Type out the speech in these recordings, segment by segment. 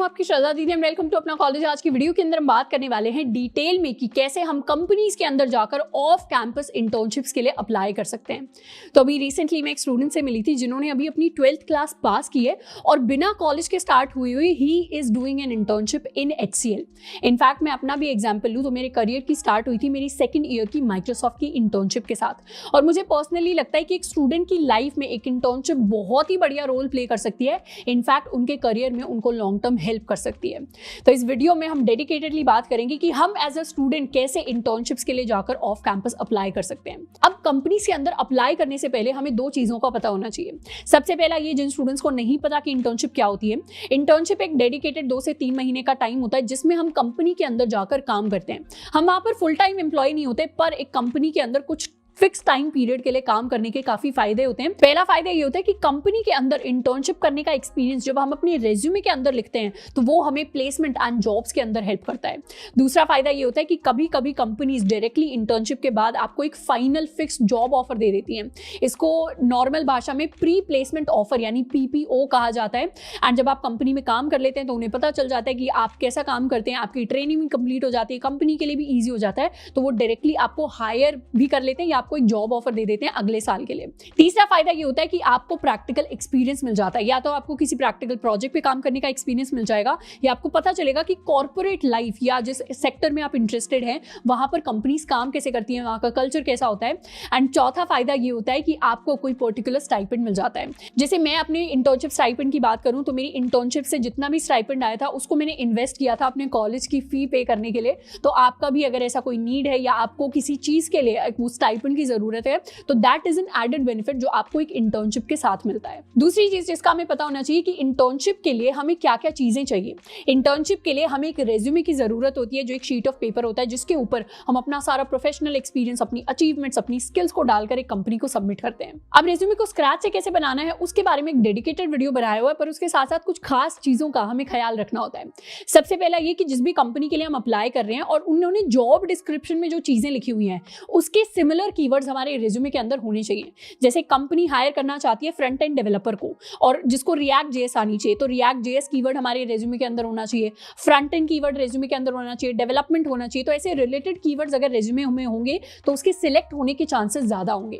आपकी श्रद्धा दीदी and welcome to अपना कॉलेज। आज की वीडियो के अंदर हम बात करने वाले हैं डिटेल में कि कैसे हम कंपनीज के अंदर जाकर ऑफ कैंपस इंटर्नशिप्स के लिए अप्लाई कर सकते हैं। तो अभी रिसेंटली मैं एक स्टूडेंट से मिली थी जिन्होंने अभी अपनी 12th क्लास पास की है और बिना कॉलेज के स्टार्ट हुई he is doing an internship in HCL। In fact मैं अपना भी एग्जाम्पल लूँ तो मेरे करियर की स्टार्ट हुई थी मेरी 2nd ईयर की माइक्रोसॉफ्ट की इंटर्नशिप के साथ। और मुझे पर्सनली लगता है कि एक स्टूडेंट की लाइफ में एक इंटर्नशिप बहुत ही बढ़िया रोल प्ले कर सकती है। इनफैक्ट उनके करियर में उनको लॉन्ग टर्म हेल्प कर सकती है। तो इस वीडियो में हम डेडिकेटेडली बात करेंगे कि हम एज अ स्टूडेंट कैसे इंटर्नशिप्स के लिए जाकर ऑफ कैंपस अप्लाई कर सकते हैं। अब कंपनीज के अंदर अप्लाई करने से पहले हमें 2 चीजों का पता होना चाहिए। सबसे पहला ये, जिन स्टूडेंट्स को नहीं पता कि इंटर्नशिप क्या होती है, इंटर्नशिप एक डेडिकेटेड 2 से 3 महीने का टाइम होता है जिसमें हम कंपनी के अंदर जाकर काम करते हैं। हम वहां पर फुल टाइम एम्प्लॉय नहीं होते, पर एक कंपनी के अंदर कुछ फिक्स टाइम पीरियड के लिए काम करने के काफी फायदे होते हैं। पहला फायदा ये होता है कि कंपनी के अंदर इंटर्नशिप करने का एक्सपीरियंस जब हम अपने रेज्यूमे के अंदर लिखते हैं तो वो हमें प्लेसमेंट एंड जॉब्स के अंदर हेल्प करता है। दूसरा फायदा ये होता है कि कभी कभी कंपनीज डायरेक्टली इंटर्नशिप के बाद आपको एक फाइनल फिक्स जॉब ऑफर दे देती हैं। इसको नॉर्मल भाषा में प्री प्लेसमेंट ऑफर यानी PPO कहा जाता है। एंड जब आप कंपनी में काम कर लेते हैं तो उन्हें पता चल जाता है कि आप कैसा काम करते हैं, आपकी ट्रेनिंग भी कंप्लीट हो जाती है, कंपनी के लिए भी ईजी हो जाता है, तो वो डायरेक्टली आपको हायर भी कर लेते हैं या आपको एक जॉब ऑफर दे देते हैं अगले साल के लिए। तीसरा फायदा ये होता है कि आपको प्रैक्टिकल एक्सपीरियंस मिल जाता है। या तो आपको किसी प्रैक्टिकल प्रोजेक्ट पे काम करने का एक्सपीरियंस मिल जाएगा या आपको पता चलेगा कि कॉर्पोरेट लाइफ या जिस सेक्टर में आप इंटरेस्टेड हैं वहां पर कंपनीज काम कैसे करती हैं, वहां का कल्चर कैसा होता है। एंड चौथा फायदा ये होता है कि आपको कोई पर्टिकुलर स्टाइपेंड मिल जाता है। जैसे मैं अपने इंटर्नशिप स्टाइपेंड की बात करूं तो मेरी इंटर्नशिप से जितना भी स्टाइपेंड आया था उसको मैंने इन्वेस्ट किया था अपने कॉलेज की फी पे करने के लिए। तो आपका भी अगर ऐसा कोई नीड है या आपको किसी चीज के लिए वो स्टाइपेंड की जरूरत है तो that is an added benefit जो आपको एक इंटर्नशिप के साथ मिलता है। दूसरी चीज जिसका हमें पता होना चाहिए कि इंटर्नशिप के लिए हमें क्या क्या चीजें चाहिए। इंटर्नशिप के लिए हमें एक रेज्यूमे की जरूरत होती है जो एक शीट ऑफ पेपर होता है जिसके ऊपर हम अपना सारा प्रोफेशनल एक्सपीरियंस, अपनी अचीवमेंट्स, अपनी स्किल्स को डालकर एक कंपनी को सबमिट करते हैं। अब रेज्यूमे को स्क्रैच से कैसे बनाना है उसके बारे में एक डेडिकेटेड वीडियो बनाया हुआ है, पर उसके साथ साथ कुछ खास चीजों का हमें ख्याल रखना होता है। सबसे पहला ये कि जिस भी कंपनी के लिए हम अप्लाई कर रहे हैं और उन्होंने जॉब डिस्क्रिप्शन में जो चीजें लिखी हुई हैं उसके सिमिलर कीवर्ड्स हमारे रेज्यूमे के अंदर होने चाहिए। जैसे कंपनी हायर करना चाहती है फ्रंट एंड डेवलपर को और जिसको रिएक्ट जेएस आनी चाहिए, तो रिएक्ट जेएस कीवर्ड हमारे रेज्यूमे के अंदर होना चाहिए, फ्रंट एंड कीवर्ड रेज्यूमे के अंदर होना चाहिए, डेवलपमेंट होना चाहिए। तो ऐसे रिलेटेड कीवर्ड्स अगर रेज्यूमे में होंगे तो उसके सिलेक्ट होने के चांसेस ज्यादा होंगे।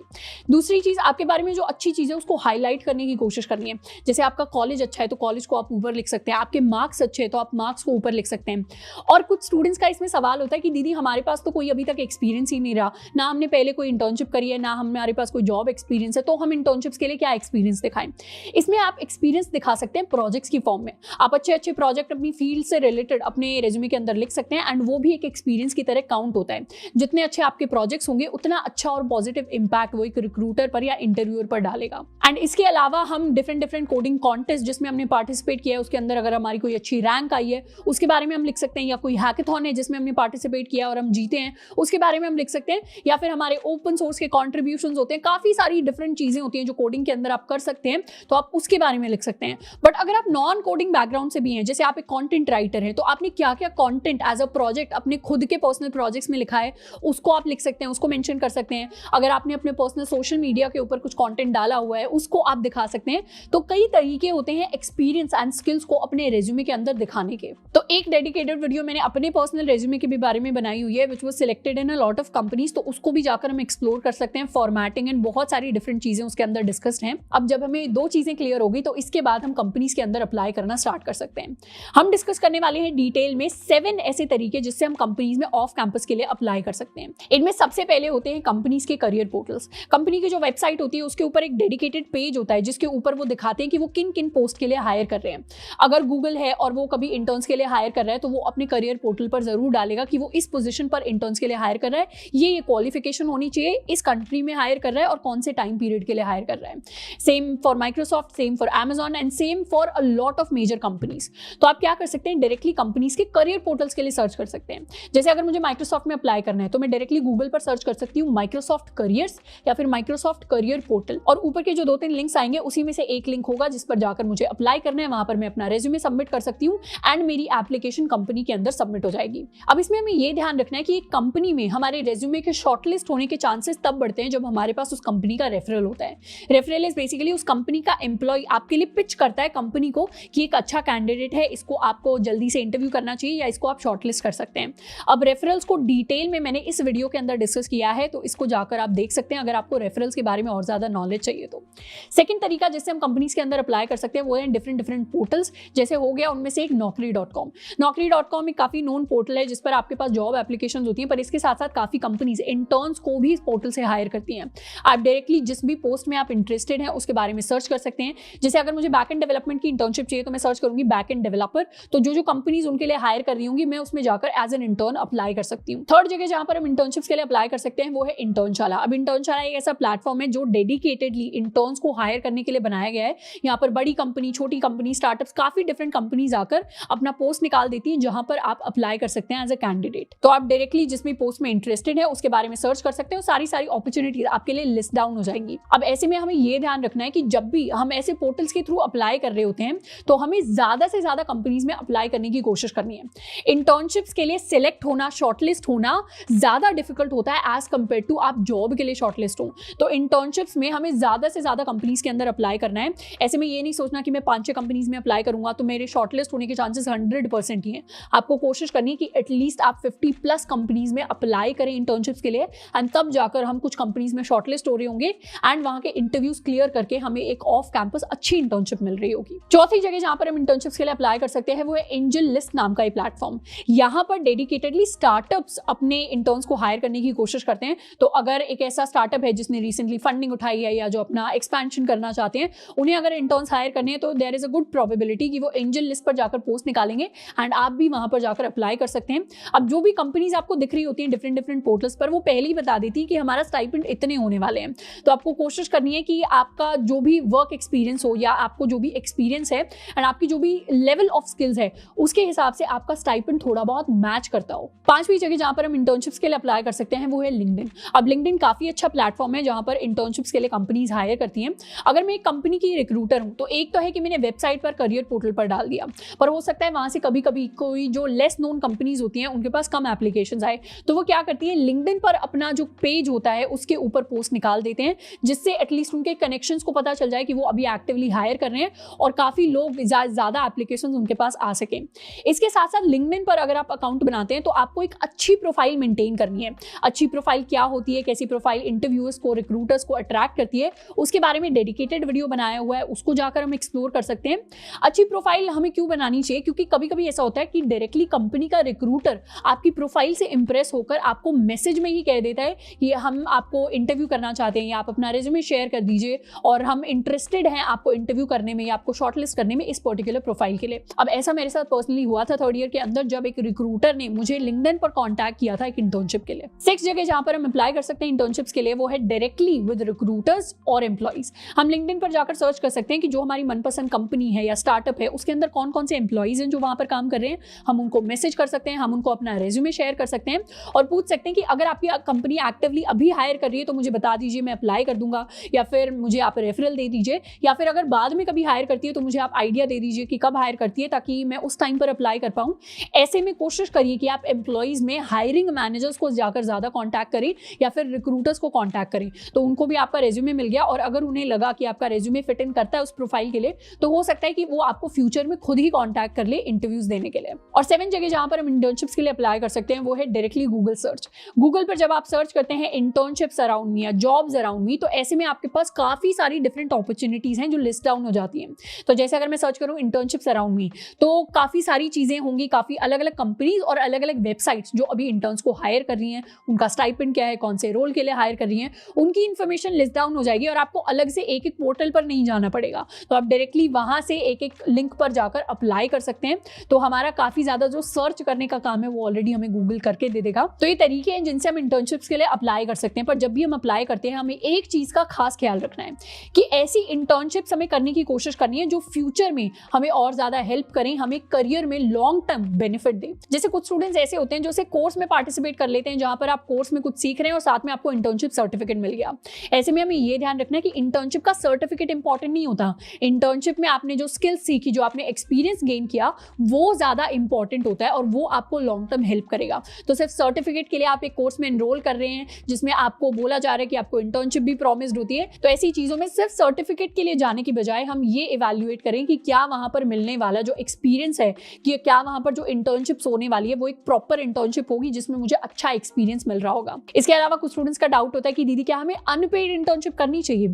दूसरी चीज, आपके बारे में जो अच्छी चीज है उसको हाईलाइट करने की कोशिश करनी है। जैसे आपका कॉलेज अच्छा है तो कॉलेज को आप ऊपर लिख सकते हैं, आपके मार्क्स अच्छे हैं तो आप मार्क्स को ऊपर लिख सकते हैं। और कुछ स्टूडेंट्स का इसमें सवाल होता है कि दीदी हमारे पास तो कोई अभी तक एक्सपीरियंस ही नहीं रहा, ना हमने पहले कोई इंटर्नशिप करी है, ना हमारे पास कोई जॉब एक्सपीरियंस है, तो हम इंटर्नशिप्स के लिए क्या एक्सपीरियंस दिखाएं। इसमें आप एक्सपीरियंस दिखा सकते हैं प्रोजेक्ट्स की फॉर्म में। आप अच्छे अच्छे प्रोजेक्ट अपनी फील्ड से रिलेटेड अपने रेज्यूमे के अंदर लिख सकते हैं एंड वो भी एक एक्सपीरियंस की तरह काउंट होता है। जितने अच्छे आपके प्रोजेक्ट्स होंगे उतना अच्छा और पॉजिटिव इंपैक्ट वो एक रिक्रूटर पर या इंटरव्यूअर पर डालेगा। एंड इसके अलावा हम डिफरेंट कोडिंग कॉन्टेस्ट जिसमें हमने पार्टिसिपेट किया है उसके अंदर अगर हमारी कोई अच्छी रैंक आई है उसके बारे में हम लिख सकते हैं, या कोई हैकाथॉन है जिसमें हमने पार्टिसिपेट किया और हम जीते हैं उसके बारे में हम लिख सकते हैं, या फिर हमारे ओपन सोर्स के कॉन्ट्रीब्यूशंस होते हैं। काफी सारी डिफरेंट चीजें होती हैं जो कोडिंग के अंदर आप कर सकते हैं, तो आप उसके बारे में लिख सकते हैं। बट अगर आप नॉन कोडिंग बैकग्राउंड से भी हैं, जैसे आप एक कंटेंट राइटर हैं, तो आपने क्या क्या कंटेंट एज अ प्रोजेक्ट अपने खुद के पर्सनल प्रोजेक्ट्स में लिखा है उसको आप लिख सकते हैं, उसको मेंशन कर सकते हैं। अगर आपने अपने पर्सनल सोशल मीडिया के ऊपर कुछ कंटेंट डाला हुआ है उसको आप दिखा सकते हैं। तो कई तरीके होते हैं एक्सपीरियंस एंड स्किल्स को अपने रेज्यूमे के अंदर दिखाने के। तो एक डेडिकेटेड वीडियो मैंने अपने पर्सनल रेज्यूमे के भी बारे में बनाई हुई है which was selected in a lot of companies, तो उसको भी जाकर हम एक्सप्लोर कर सकते हैं। फॉर्मेटिंग एंड बहुत सारी डिफरेंट चीजें उसके अंदर डिस्कस्ड हैं। अब जब हमें 2 चीजें क्लियर होगी तो इसके बाद हम कंपनीज के अंदर अप्लाई करना स्टार्ट कर सकते हैं। हम डिस्कस करने वाले हैं डिटेल में 7 ऐसे तरीके जिससे हम कंपनीज में ऑफ कैंपस के लिए अप्लाई कर सकते हैं। इनमें सबसे पहले होते हैं कंपनीज के करियर पोर्टल्स। कंपनी की जो वेबसाइट होती है उसके ऊपर एक डेडिकेटेड पेज होता है जिसके ऊपर वो दिखाते हैं कि वो किन किन पोस्ट के लिए हायर कर रहे हैं। अगर गूगल है और वो कभी इंटर्न्स के लिए हायर कर रहा है तो वो अपने करियर पोर्टल पर जरूर डालेगा कि वो इस पोजीशन पर इंटर्न्स के लिए हायर कर रहा है, ये क्वालिफिकेशन होनी चाहिए, इस कंट्री में हायर कर रहा है और कौन से टाइम पीरियड के लिए हायर कर रहा है। Same for Microsoft, same for Amazon and same for a lot of major companies. तो आप क्या कर सकते हैं, डायरेक्टली कंपनीज के करियर पोर्टल्स के लिए सर्च कर सकते हैं। जैसे अगर मुझे माइक्रोसॉफ्ट में अप्लाई करना है तो मैं डायरेक्टली गूगल पर सर्च कर सकती हूँ माइक्रोसॉफ्ट करियर्स या फिर माइक्रोसॉफ्ट करियर पोर्टल, और ऊपर के जो 2-3 लिंक्स आएंगे उसी में से एक लिंक होगा जिस पर जाकर मुझे अप्लाई करना है। वहां पर मैं अपना रेज्यूमे सबमिट कर सकती हूँ एंड मेरी एप्लीकेशन कंपनी के अंदर सबमिट हो जाएगी। अब इसमें हमें ये ध्यान रखना है कि एक कंपनी में हमारे रेज्यूमे के शॉर्टलिस्ट होने के चांसेस तब बढ़ते हैं जब हमारे पास उस कंपनी का रेफरल होता है। रेफरल इज बेसिकली उस कंपनी का एम्प्लॉय आपके लिए पिच करता है कंपनी को कि एक अच्छा कैंडिडेट है, इसको आपको जल्दी से इंटरव्यू करना चाहिए या इसको आप शॉर्टलिस्ट कर सकते हैं। अब रेफरल्स को डिटेल में मैंने इस वीडियो के अंदर डिस्कस किया है, तो इसको जाकर आप देख सकते हैं अगर आपको रेफरल्स के बारे में और ज्यादा नॉलेज चाहिए तो। सेकंड तरीका जिससे हम कंपनीज के अंदर अप्लाई कर सकते हैं वो है डिफरेंट पोर्टल्स, जैसे हो गया उनमें से एक naukri.com। naukri.com एक काफी नोन पोर्टल है जिस पर आपके पास जॉब एप्लीकेशन होती है, पर इसके साथ साथ काफी कंपनीज इंटर्न्स को भी इस पोर्टल से हायर करती हैं। आप डायरेक्टली जिस भी पोस्ट में आप इंटरेस्टेड हैं उसके बारे में सर्च कर सकते हैं। जैसे अगर मुझे बैक एंड डेवलपमेंट की इंटर्नशिप चाहिए तो मैं सर्च करूंगी बैक एंड डेवलपर, तो जो कंपनीज उनके लिए हायर कर रही होंगी मैं उसमें जाकर एज एन इंटर्न अप्लाई कर सकती हूँ। थर्ड जगह जहां पर हम इंटर्नशिप्स के लिए अप्लाई कर सकते हैं वो है इंटर्नशाला। अब इंटर्नशाला एक ऐसा प्लेटफॉर्म है जो डेडिकेटेडली इंटर्न्स को हायर करने के लिए बनाया गया है। यहाँ पर बड़ी कंपनी, छोटी कंपनी, स्टार्टअप्स, काफी डिफरेंट कंपनीज आकर अपना पोस्ट निकाल देती है जहां पर आप अप्लाई कर सकते हैं एज अ कैंडिडेट। तो आप डायरेक्टली जिस भी पोस्ट में इंटरेस्टेड है उसके बारे में सर्च कर सकते हो, सारी अपॉर्चुनिटीज आपके लिए लिस्ट डाउन हो जाएंगी। अब ऐसे में हमें यह ध्यान रखना है कि जब भी हम ऐसे पोर्टल्स के थ्रू अप्लाई कर रहे होते हैं तो हमें ज्यादा से ज्यादा कंपनीज में अप्लाई करने की कोशिश करनी है। इंटर्नशिप्स के लिए सिलेक्ट होना, शॉर्टलिस्ट होना ज्यादा डिफिकल्ट होता है एज कंपेयर टू आप जॉब के लिए शॉर्टलिस्ट हो। तो इंटर्नशिप्स में हमें ज्यादा से ज्यादा कंपनीज के अंदर अप्लाई करना है। ऐसे में ये नहीं सोचना कि मैं 5-6 कंपनीज में अप्लाई करूंगा तो मेरे शॉर्टलिस्ट होने के चांसेस 100% ही हैं। आपको कोशिश करनी है कि एटलीस्ट आप 50+ कंपनीज में अप्लाई करें इंटर्नशिप्स के लिए, एंड तब जाकर हम कुछ कंपनीज में शॉर्टलिस्ट हो रहे होंगे एंड वहां के इंटरव्यूज क्लियर करके हमें एक ऑफ कैंपस अच्छी इंटर्नशिप मिल रही होगी। चौथी जगह जहां पर हम इंटर्नशिप्स के लिए अप्लाई कर सकते हैं वो है एंजल लिस्ट नाम का एक प्लेटफॉर्म। यहाँ पर डेडिकेटेडली स्टार्टअप्स अपने इंटर्न्स को हायर करने की कोशिश करते हैं। तो अगर एक ऐसा स्टार्टअप है जिसने रिसेंटली फंडिंग उठाई है या जो अपना एक्सपेंशन करना चाहते हैं, उन्हें अगर इंटर्न्स हायर करने हैं तो there is a good probability कि वो एंजल लिस्ट पर जाकर पोस्ट निकालेंगे एंड आप भी वहां पर जाकर अप्लाई कर सकते हैं। अब जो भी कंपनीज आपको दिख रही होती हैं डिफरेंट पोर्टल्स पर, वो पहले ही बता देती है कि हमारा स्टाइपेंड इतने होने वाले हैं। तो आपको कोशिश करनी है कि आपका जो भी वर्क एक्सपीरियंस हो या आपको जो भी एक्सपीरियंस है एंड आपकी जो भी लेवल ऑफ स्किल्स है उसके हिसाब से आपका स्टाइपेंड थोड़ा बहुत मैच करता हो। पांचवी जगह जहां पर हम इंटर्नशिप्स के लिए अप्लाई कर सकते हैं वो है लिंक्डइन। अब लिंक्डइन काफी अच्छा प्लेटफॉर्म है जहां पर इंटर्नशिप्स के लिए कंपनीज हायर करती हैं। अगर मैं एक कंपनी की रिक्रूटर हूं तो एक तो है कि मैंने वेबसाइट पर करियर पोर्टल पर डाल दिया, पर हो सकता है वहां से कभी कभी कोई जो लेस नोन कंपनीज होती हैं उनके पास कम एप्लीकेशंस आए, तो वो क्या करती हैं लिंक्डइन पर अपना जो पेज होता है उसके ऊपर पोस्ट निकाल देते हैं, जिससे एटलीस्ट उनके कनेक्शंस को पता चल जाए कि वो अभी एक्टिवली हायर कर रहे हैं और काफी लोग ज्यादा एप्लीकेशंस उनके पास आ सके। इसके साथ साथ लिंक्डइन पर अगर आप अकाउंट बनाते हैं तो आपको एक अच्छी प्रोफाइल मेंटेन करनी है। अच्छी प्रोफाइल क्या होती है, कैसी प्रोफाइल इंटरव्यूअर्स को, रिक्रूटर्स को अट्रैक्ट करती है, उसके बारे में डेडिकेटेड वीडियो बनाया हुआ है, उसको जाकर हम एक्सप्लोर कर सकते हैं। अच्छी प्रोफाइल हमें क्यों बनानी चाहिए, क्योंकि कभी कभी ऐसा होता है कि डायरेक्टली कंपनी का रिक्रूटर आपकी प्रोफाइल से इंप्रेस होकर आपको मैसेज में ही कह देता है कि हम आपको इंटरव्यू करना चाहते हैं या आप अपना रेज्यूमे शेयर कर दीजिए और हम इंटरेस्टेड हैं आपको इंटरव्यू करने में या आपको शॉर्टलिस्ट करने में इस पर्टिकुलर प्रोफाइल के लिए। अब ऐसा मेरे साथ पर्सनली हुआ था 3rd ईयर के अंदर, जब एक रिक्रूटर ने मुझे लिंक्डइन पर कॉन्टैक्ट किया था एक इंटर्नशिप के लिए। 6th जगह जहां पर हम अप्लाई कर सकते हैं इंटर्नशिप्स के लिए वो है डायरेक्टली विद रिक्रूटर्स और एम्प्लॉइज। हम लिंक्डइन पर जाकर सर्च कर सकते हैं कि जो हमारी मनपसंद कंपनी है या स्टार्टअप है उसके अंदर कौन कौन से एम्प्लॉइज हैं जो वहां पर काम कर रहे हैं। हम उनको मैसेज कर सकते हैं, हम उनको अपना रेज्यूमे शेयर कर सकते हैं और पूछ सकते हैं कि अगर आपकी कंपनी एक्टिवली अभी हायर कर रही है तो मुझे बता दीजिए, मैं अप्लाई कर दूंगा, या फिर मुझे आप रेफरल दे दीजिए, या फिर अगर बाद में कभी हायर करती है तो मुझे आप आइडिया दे दीजिए कि कब हायर करती है ताकि मैं उस टाइम पर अप्लाई कर पाऊं। ऐसे में कोशिश करिए कि आप एम्प्लॉइज में हायरिंग मैनेजर्स को जाकर ज्यादा कॉन्टैक्ट करें या फिर रिक्रूटर्स को कॉन्टैक्ट करें, तो उनको भी आपका रेज्यूमे मिल गया और अगर उन्हें लगा कि आपका रेज्यूमे फिट इन करता है उस प्रोफाइल के लिए तो हो सकता है कि वो आपको फ्यूचर में खुद ही कॉन्टैक्ट कर ले इंटरव्यूज देने के लिए। और 7th जगह जहां पर हम इंटर्नशिप्स के लिए अप्लाई कर सकते हैं वो है डायरेक्टली गूगल सर्च। गूगल पर जब आप सर्च करते हैं इंटर्नशिप्स अराउंड मी या जॉब्स अराउंड मी, तो ऐसे में आपके पास काफी सारी डिफरेंट अपॉर्चुनिटीज हैं जो लिस्ट डाउन हो जाती हैं। तो जैसे अगर मैं सर्च करूं इंटर्नशिप्स अराउंड मी तो काफी सारी चीजें होंगी, काफी अलग अलग कंपनीज और अलग अलग वेबसाइट्स जो अभी इंटर्न्स को हायर कर रही हैं, उनका स्टाइपेंड क्या है, कौन से रोल के लिए हायर कर रही हैं, उनकी इन्फॉर्मेशन लिस्ट डाउन हो जाएगी और आपको अलग से एक एक पोर्टल पर नहीं जाना पड़ेगा। तो आप डायरेक्टली वहां से एक एक लिंक पर जाकर अप्लाई कर सकते हैं। तो हमारा काफी ज्यादा जो सर्च करने का काम है वो ऑलरेडी हमें गूगल करके दे देगा। तो ये तरीके हैं जिनसे हम इंटर्नशिप्स के लिए अप्लाई कर सकते हैं। पर जब भी हम अप्लाई करते हैं हमें एक चीज का खास ख्याल रखना है कि ऐसी इंटर्नशिप्स हमें करने की कोशिश करनी है जो फ्यूचर में हमें और ज्यादा हेल्प करें, हमें करियर में लॉन्ग टर्म बेनिफिट दें। जैसे कुछ स्टूडेंट्स ऐसे होते हैं जो कोर्स में पार्टिसिपेट कर लेते हैं जहां पर आप कोर्स में कुछ सीख रहे हैं और साथ में आपको इंटर्नशिप सर्टिफिकेट मिल गया। ऐसे में हमें ये ध्यान रखना है कि इंटर्नशिप का सर्टिफिकेट इंपॉर्टेंट नहीं होता। इंटर्नशिप में आपने जो स्किल्स सीखी, जो आपने एक्सपीरियंस गेन किया, वो ज्यादा इंपॉर्टेंट होता है और वो आपको लॉन्ग टर्म हेल्प करेगा। तो सिर्फ सर्टिफिकेट के लिए आप एक कोर्स में एनरोल कर रहे हैं जिसमें आपको बोला जा रहा है कि आपको इंटर्नशिप भी प्रॉमिस्ड होती है। तो ऐसी चीज़ों में सिर्फ सर्टिफिकेट के लिए जाने की बजाय हम ये इवैल्यूएट करें कि क्या वहाँ पर मिलने वाला जो एक्सपीरियंस है, कि क्या वहाँ पर जो इंटर्नशिप्स होने वाली है वो एक प्रॉपर इंटर्नशिप होगी जिसमें मुझे अच्छा एक्सपीरियंस मिल रहा होगा। इसके अलावा कुछ स्टूडेंट्स का डाउट होता है कि दीदी क्या हमें अनपेड इंटर्नशिप करनी चाहिए।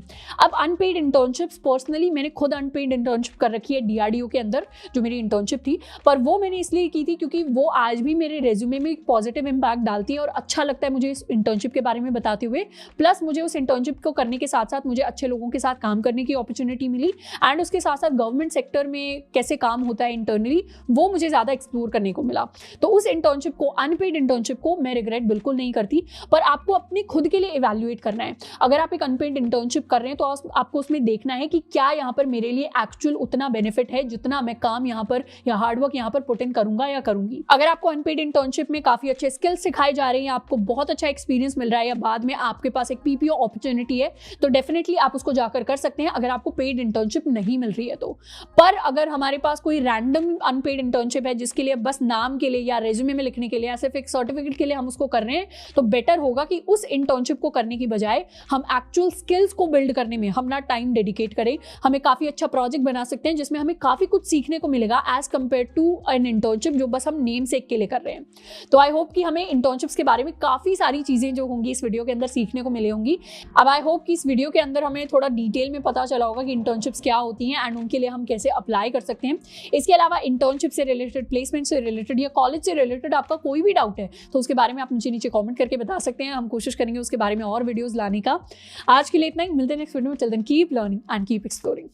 अब अनपेड इंटर्नशिप्स, पर्सनली मैंने खुद अनपेड इंटर्नशिप कर रखी है DRDO के अंदर, जो मेरी इंटर्नशिप थी, पर वो मैंने इसलिए की थी क्योंकि वो आज भी मेरे रेज्यूमे में एक पॉजिटिव इंपैक्ट डालती है और अच्छा लगता है मुझे इस इंटर्नशिप के बारे में बताते हुए। प्लस मुझे उस इंटर्नशिप को करने के साथ साथ मुझे अच्छे लोगों के साथ काम करने की अपॉर्चुनिटी मिली, एंड उसके साथ साथ गवर्नमेंट सेक्टर में कैसे काम होता है इंटरनली वो मुझे ज़्यादा एक्सप्लोर करने को मिला। तो उस इंटर्नशिप को, अनपेड इंटर्नशिप को मैं रिग्रेट बिल्कुल नहीं करती, पर आपको अपने खुद के लिए इवैल्यूएट करना है। अगर आप एक अनपेड इंटर्नशिप कर रहे हैं तो आपको उसमें देखना है कि क्या यहाँ पर मेरे लिए एक्चुअल उतना बेनिफिट है जितना मैं काम यहाँ पर या हार्डवर्क यहाँ पर पुट इन करूंगा या करूंगी। अगर आपको अनपेड इंटर्नशिप में काफी अच्छे स्किल्स सिखाए जा रहे हैं, आपको बहुत अच्छा एक्सपीरियंस मिल रहा है, या बाद में आपके पास एक PPO अपॉर्चुनिटी है, तो डेफिनेटली आप उसको जाकर कर सकते हैं अगर आपको पेड इंटर्नशिप नहीं मिल रही है तो। पर अगर हमारे पास कोई रैंडम अनपेड इंटर्नशिप है जिसके लिए बस नाम के लिए या रेज्यूमे में लिखने के लिए या सिर्फ एक सर्टिफिकेट के लिए हम उसको कर रहे हैं, तो बेटर होगा कि उस इंटर्नशिप को करने की बजाय हम एक्चुअल स्किल्स को बिल्ड करने में हम ना टाइम डेडिकेट करें। हमें काफी अच्छा प्रोजेक्ट बना सकते हैं जिसमें हमें काफी कुछ सीखने को मिलेगा as compare to an internship जो बस हम नेम सेक के लिए कर रहे हैं। तो आई होप कि हमें इंटर्नशिप्स के बारे में काफी सारी चीजें जो होंगी इस वीडियो के अंदर सीखने को मिली होंगी। अब आई होप कि इस वीडियो के अंदर हमें थोड़ा डिटेल में पता चला होगा कि इंटर्नशिप्स क्या होती हैं एंड उनके लिए हम कैसे अप्लाई कर सकते हैं। इसके अलावा इंटर्नशिप से रिलेटेड, प्लेसमेंट से रिलेटेड या कॉलेज से रिलेटेड आपका कोई भी डाउट है तो उसके बारे में आप मुझे नीचे कमेंट करके बता सकते हैं। हम कोशिश करेंगे उसके बारे में और वीडियोस लाने का। आज के लिए इतना ही, मिलते हैं नेक्स्ट वीडियो में। Till then keep learning and keep exploring.